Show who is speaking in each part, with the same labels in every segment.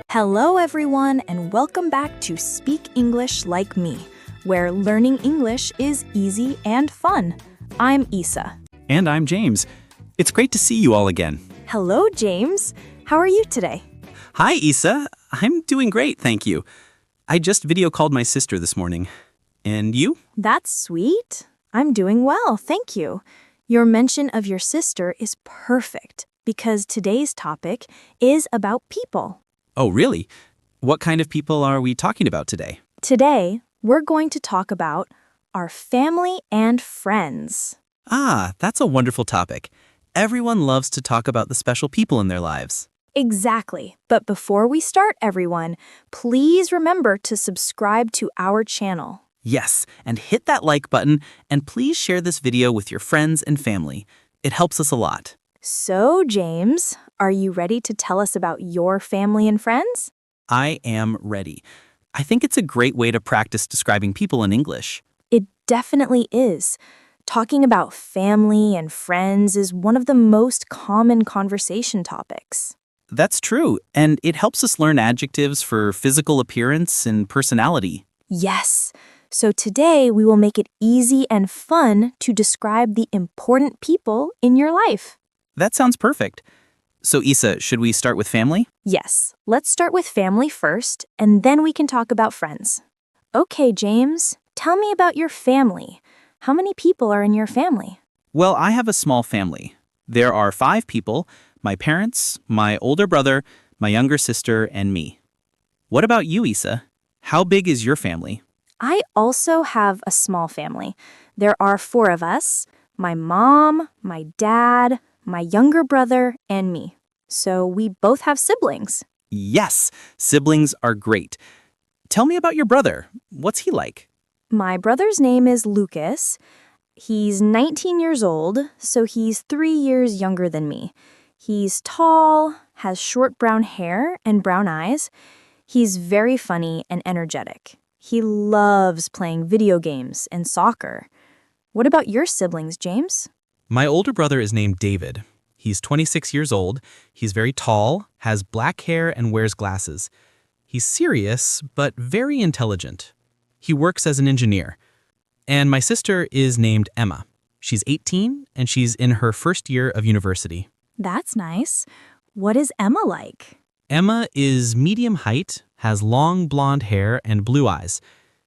Speaker 1: Hello, everyone, and welcome back to Speak English Like Me, where learning English is easy and fun. I'm Isa.
Speaker 2: And I'm James. It's great to see you all again.
Speaker 1: Hello, James. How are you today?
Speaker 2: Hi, Isa. I'm doing great, thank you. I just video called my sister this morning. And you?
Speaker 1: That's sweet. I'm doing well, thank you. Your mention of your sister is perfect because today's topic is about people.
Speaker 2: Oh, really? What kind of people are we talking about today?
Speaker 1: Today, we're going to talk about our family and friends.
Speaker 2: Ah, that's a wonderful topic. Everyone loves to talk about the special people in their lives.
Speaker 1: Exactly. But before we start, everyone, please remember to subscribe to our channel.
Speaker 2: Yes, and hit that like button, and please share this video with your friends and family. It helps us a lot.
Speaker 1: So, James, are you ready to tell us about your family and friends?
Speaker 2: I am ready. I think it's a great way to practice describing people in English.
Speaker 1: It definitely is. Talking about family and friends is one of the most common conversation topics.
Speaker 2: That's true, and it helps us learn adjectives for physical appearance and personality.
Speaker 1: Yes. So today we will make it easy and fun to describe the important people in your life.
Speaker 2: That sounds perfect. So, Isa, should we start with family?
Speaker 1: Yes, let's start with family first, and then we can talk about friends. Okay, James, tell me about your family. How many people are in your family?
Speaker 2: Well, I have a small family. There are 5 people: my parents, my older brother, my younger sister, and me. What about you, Isa? How big is your family?
Speaker 1: I also have a small family. There are 4 of us: my mom, my dad, my younger brother, and me. So we both have siblings.
Speaker 2: Yes, siblings are great. Tell me about your brother. What's he like?
Speaker 1: My brother's name is Lucas. He's 19 years old, so he's 3 years younger than me. He's tall, has short brown hair and brown eyes. He's very funny and energetic. He loves playing video games and soccer. What about your siblings, James?
Speaker 2: My older brother is named David. He's 26 years old. He's very tall, has black hair, and wears glasses. He's serious, but very intelligent. He works as an engineer. And my sister is named Emma. She's 18, and she's in her first year of university.
Speaker 1: That's nice. What is Emma like?
Speaker 2: Emma is medium height, has long blonde hair and blue eyes.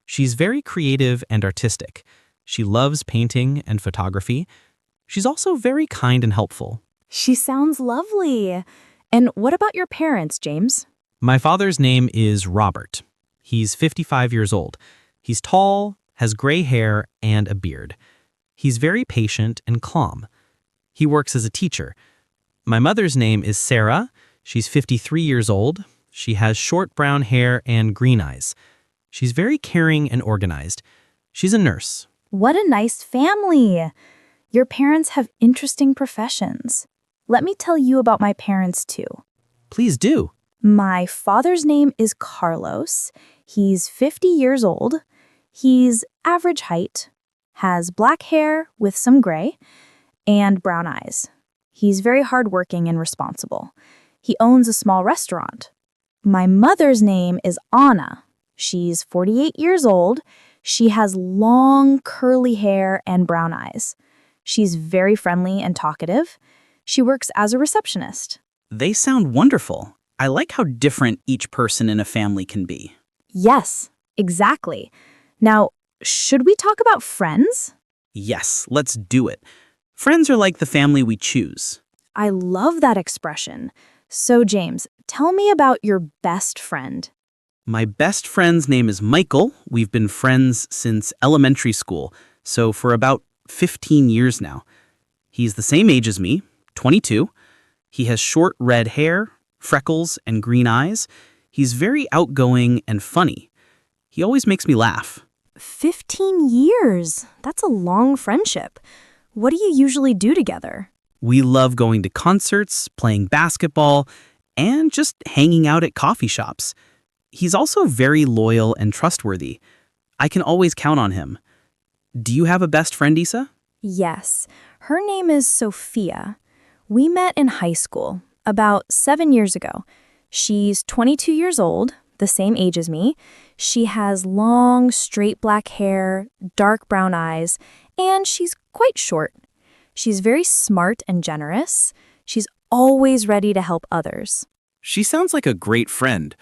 Speaker 2: She's very creative and artistic. She loves painting and photography. She's also very kind and helpful.
Speaker 1: She sounds lovely. And what about your parents, James?
Speaker 2: My father's name is Robert. He's 55 years old. He's tall, has gray hair, and a beard. He's very patient and calm. He works as a teacher. My mother's name is Sarah. She's 53 years old. She has short brown hair and green eyes. She's very caring and organized. She's a nurse.
Speaker 1: What a nice family. Your parents have interesting professions. Let me tell you about my parents, too.
Speaker 2: Please do.
Speaker 1: My father's name is Carlos. He's 50 years old. He's average height, has black hair with some gray, and brown eyes. He's very hardworking and responsible. He owns a small restaurant. My mother's name is Anna. She's 48 years old. She has long, curly hair and brown eyes. She's very friendly and talkative. She works as a receptionist.
Speaker 2: They sound wonderful. I like how different each person in a family can be.
Speaker 1: Yes, exactly. Now, should we talk about friends?
Speaker 2: Yes, let's do it. Friends are like the family we choose.
Speaker 1: I love that expression. So, James, tell me about your best friend.
Speaker 2: My best friend's name is Michael. We've been friends since elementary school, so for about 15 years now. He's the same age as me, 22. He has short red hair, freckles, and green eyes. He's very outgoing and funny. He always makes me laugh.
Speaker 1: 15 years. That's a long friendship. What do you usually do together?
Speaker 2: We love going to concerts, playing basketball, and just hanging out at coffee shops. He's also very loyal and trustworthy. I can always count on him. Do you have a best friend, Isa?
Speaker 1: Yes. Her name is Sophia. We met in high school, about 7 years ago. She's 22 years old, the same age as me. She has long, straight black hair, dark brown eyes, and she's quite short. She's very smart and generous. She's always ready to help others.
Speaker 2: She sounds like a great friend.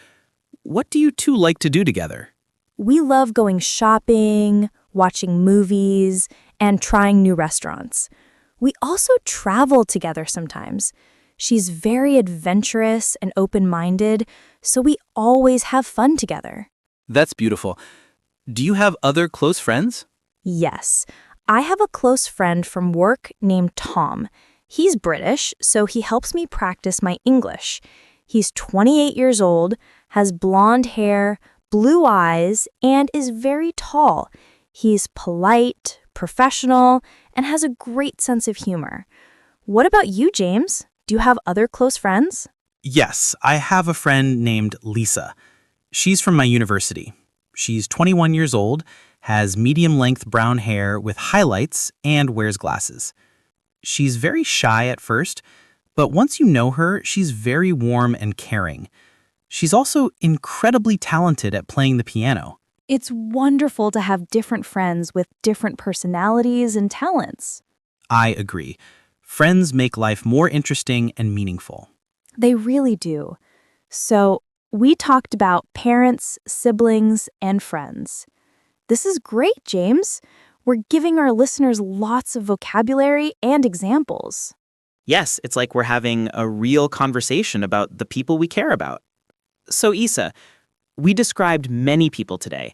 Speaker 2: What do you two like to do together?
Speaker 1: We love going shopping, watching movies, and trying new restaurants. We also travel together sometimes. She's very adventurous and open-minded, so we always have fun together.
Speaker 2: That's beautiful. Do you have other close friends?
Speaker 1: Yes, I have a close friend from work named Tom. He's British, so he helps me practice my English. He's 28 years old, has blonde hair, blue eyes, and is very tall. He's polite, professional, and has a great sense of humor. What about you, James? Do you have other close friends?
Speaker 2: Yes, I have a friend named Lisa. She's from my university. She's 21 years old, has medium-length brown hair with highlights, and wears glasses. She's very shy at first, but once you know her, she's very warm and caring. She's also incredibly talented at playing the piano.
Speaker 1: It's wonderful to have different friends with different personalities and talents.
Speaker 2: I agree. Friends make life more interesting and meaningful.
Speaker 1: They really do. So, we talked about parents, siblings, and friends. This is great, James. We're giving our listeners lots of vocabulary and examples.
Speaker 3: Yes, it's like we're having a real conversation about the people we care about. So, Isa, we described many people today.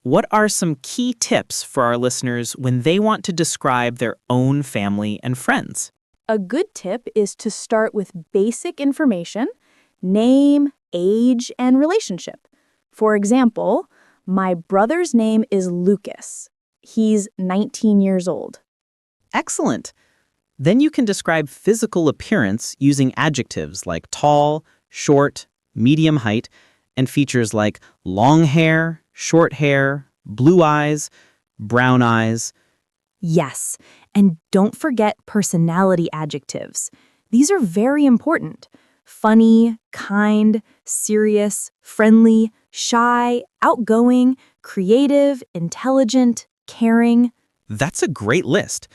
Speaker 3: What are some key tips for our listeners when they want to describe their own family and friends?
Speaker 1: A good tip is to start with basic information, name, age, and relationship. For example, my brother's name is Lucas. He's 19 years old.
Speaker 3: Excellent. Then you can describe physical appearance using adjectives like tall, short, medium height, and features like long hair, short hair, blue eyes, brown eyes.
Speaker 1: Yes, and don't forget personality adjectives. These are very important. Funny, kind, serious, friendly, shy, outgoing, creative, intelligent, caring.
Speaker 2: That's a great list.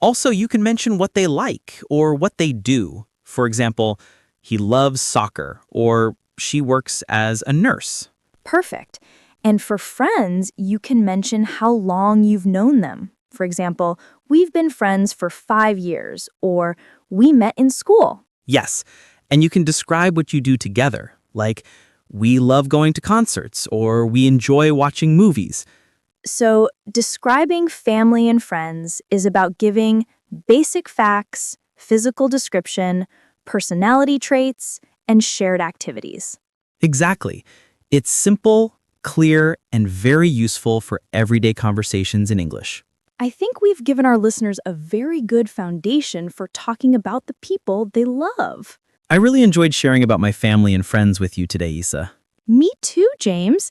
Speaker 2: Also, you can mention what they like or what they do. For example, he loves soccer, or she works as a nurse.
Speaker 1: Perfect. And for friends, you can mention how long you've known them. For example, we've been friends for 5 years, or we met in school.
Speaker 2: Yes, and you can describe what you do together, like we love going to concerts or we enjoy watching movies.
Speaker 1: So, describing family and friends is about giving basic facts, physical description, personality traits, and shared activities.
Speaker 2: Exactly. It's simple, clear, and very useful for everyday conversations in English.
Speaker 1: I think we've given our listeners a very good foundation for talking about the people they love.
Speaker 2: I really enjoyed sharing about my family and friends with you today, Isa.
Speaker 1: Me too, James.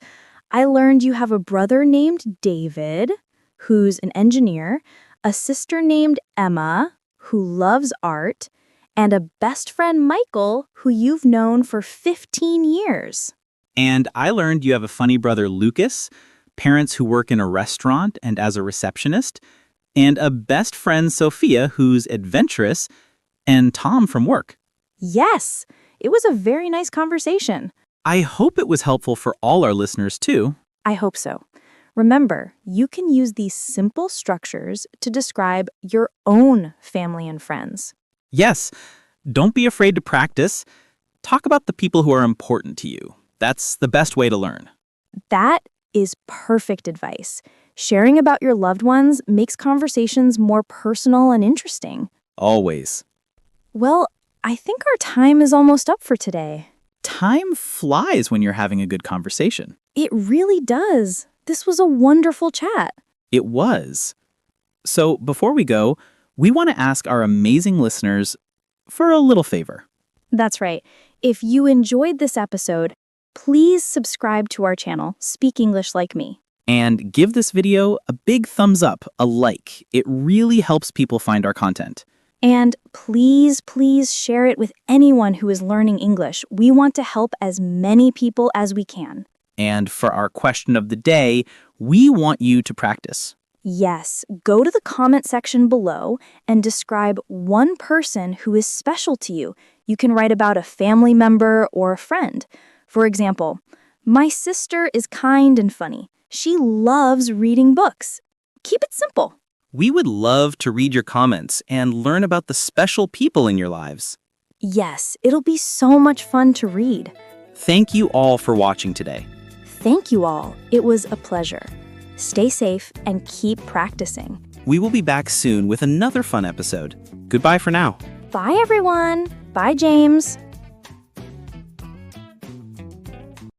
Speaker 1: I learned you have a brother named David, who's an engineer, a sister named Emma, who loves art, and a best friend, Michael, who you've known for 15 years.
Speaker 3: And I learned you have a funny brother, Lucas, parents who work in a restaurant and as a receptionist, and a best friend, Sophia, who's adventurous, and Tom from work.
Speaker 1: Yes, it was a very nice conversation.
Speaker 3: I hope it was helpful for all our listeners, too.
Speaker 1: I hope so. Remember, you can use these simple structures to describe your own family and friends.
Speaker 3: Yes, don't be afraid to practice. Talk about the people who are important to you. That's the best way to learn.
Speaker 1: That is perfect advice. Sharing about your loved ones makes conversations more personal and interesting.
Speaker 3: Always.
Speaker 1: Well, I think our time is almost up for today.
Speaker 3: Time flies when you're having a good conversation.
Speaker 1: It really does. This was a wonderful chat.
Speaker 3: It was. So before we go, we want to ask our amazing listeners for a little favor.
Speaker 1: That's right. If you enjoyed this episode, please subscribe to our channel, Speak English Like Me.
Speaker 3: And give this video a big thumbs up, a like. It really helps people find our content.
Speaker 1: And please share it with anyone who is learning English. We want to help as many people as we can.
Speaker 3: And for our question of the day, we want you to practice.
Speaker 1: Yes, go to the comment section below and describe one person who is special to you. You can write about a family member or a friend. For example, my sister is kind and funny. She loves reading books. Keep it simple.
Speaker 3: We would love to read your comments and learn about the special people in your lives.
Speaker 1: Yes, it'll be so much fun to read.
Speaker 3: Thank you all for watching today.
Speaker 1: Thank you all. It was a pleasure. Stay safe and keep practicing.
Speaker 3: We will be back soon with another fun episode. Goodbye for now.
Speaker 1: Bye, everyone. Bye, James.